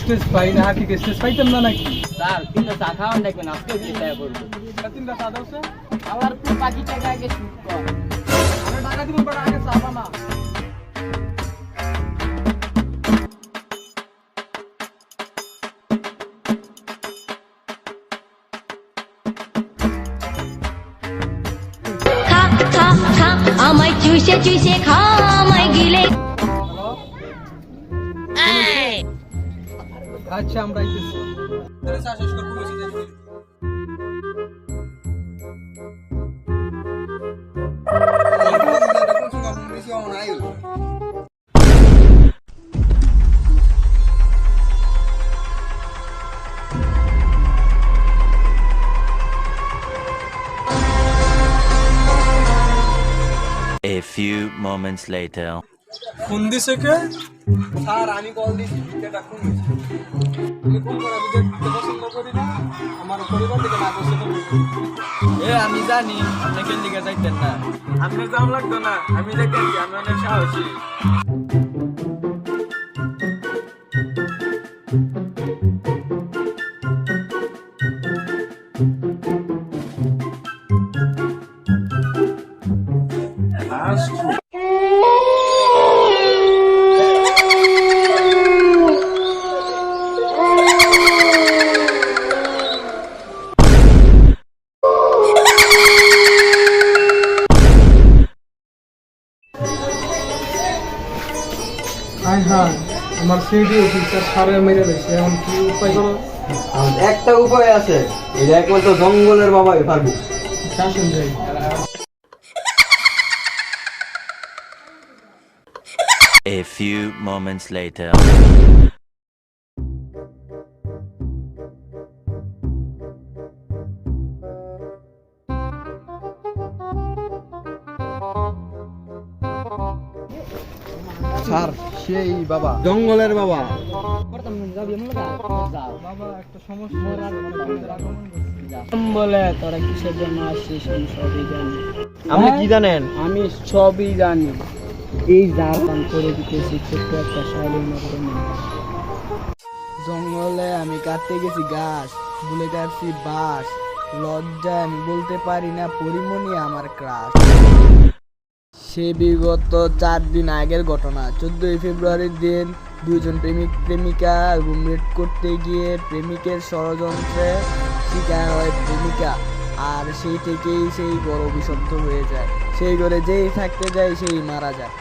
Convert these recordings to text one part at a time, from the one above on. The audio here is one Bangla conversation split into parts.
স্টেজ পাই না, কি স্টেজ পাইতাম না নাকি? স্যার কিন্তু চা খাওয়ান দেখবেন, আজকে চিন্তা করবো। তিনটা চা দাও স্যার। আবার তুই বাকি টাকা আগে শুট কর। আমি টাকা দিব, বাট আগে চা বানা। খা খা খা আমায় চুষে চুষে খা আমায় গিলে। আচ্ছা আমরা আইতেছি। চা শেষ করবো, বসে যাই। A few moments later. Phone দিছে কে? স্যার আমি কল দিছি, এটা কোন হইছে? আমি ফোন করা দিতে পছন্দ করি না, আমার পরিবার থেকে না করছে তো। আমি জানি আপনি কেন দিকে যাইতেন না। আপনি যাও লাগতো না, আমি দেখেছি আমি অনেক সাহসী। আমার সিডি অফিসার সারে মেরে দিয়েছে, এখন কি উপায় করো? একটা উপায় আছে, এটা একমাত্র জঙ্গলের বাবাই পারবে। শাসন যাই। A few moments later. Sir সেই বাবা, জঙ্গলের বাবা। বাবা একটা সমস্যা বলে তোরা কিসের জন্য আসছিস আমি সবই জানি। আপনি কি জানেন? আমি সবই জানি। এই জাপান করে দিতেছি ছোট্ট একটা শাড়ির মতো। জঙ্গলে আমি কাটতে গেছি গাছ, ভুলে কাটছি বাঁশ। লজ্জায় আমি বলতে পারি না পরিমণি আমার ক্রাশ। সে বিগত 4 দিন আগের ঘটনা। 14 ফেব্রুয়ারির দিন দুইজন প্রেমিক প্রেমিকা রুম রেট করতে গিয়ে প্রেমিকের ষড়যন্ত্রে শিকার হয় প্রেমিকা। আর সেই থেকেই সেই ঘর অভিশপ্ত হয়ে যায়। সেই ঘরে যেই থাকতে যায় সেই মারা যায়।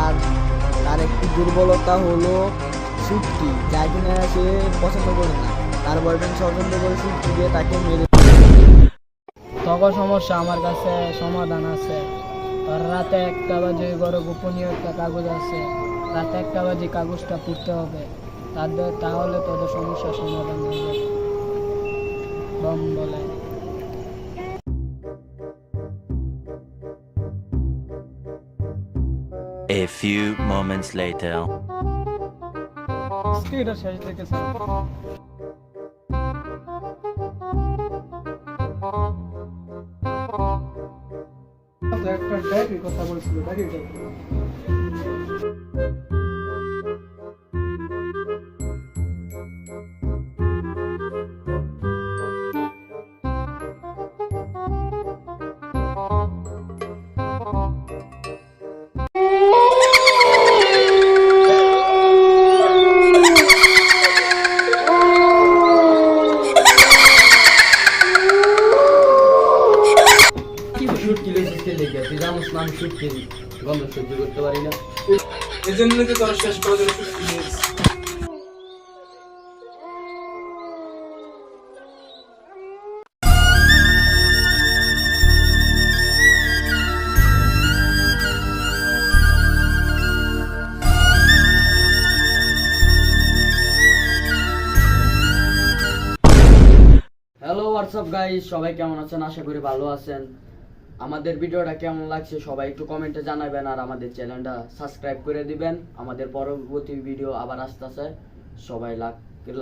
আর তার একটি দুর্বলতা হলো সুটকি, যা কিনা সে পছন্দ করে না। তার বয়ফ্রেন্ড ষড়যন্ত্র করে সুটকি দিয়ে তাকে মেরে। তখন সমস্যা আমার কাছে সমাধান আছে। আর রাতে 1টা বাজে ঘরে গোপনীয় একটা কাগজ আছে, রাতে 1টা বাজে কাগজটা পড়তে হবে, তাহলে তোদের সমস্যার সমাধান হয়ে যাবে। বম বলে। A few moments later. এটা শেষ দেখেছে। একটা ডায়েরি কথা বলছিল, ডায়েরিটা গন্ধ সহ্য করতে পারি না, এই জন্য তোর শেষ করার জন্য। হ্যালো হোয়াটসঅ্যাপ গাইস, সবাই কেমন আছেন? আশা করি ভালো আছেন। আমাদের ভিডিওটা কেমন লাগছে সবাই একটু কমেন্টে জানাবেন, আর আমাদের চ্যানেলটা সাবস্ক্রাইব করে দিবেন। আমাদের পরবর্তী ভিডিও আবার আসতেছে, সবাই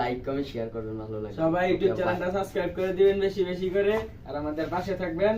লাইক কমেন্ট শেয়ার করবেন, ভালো লাগে। সবাই ইউটিউব চ্যানেলটা সাবস্ক্রাইব করে দিবেন বেশি বেশি করে, আর আমাদের পাশে থাকবেন।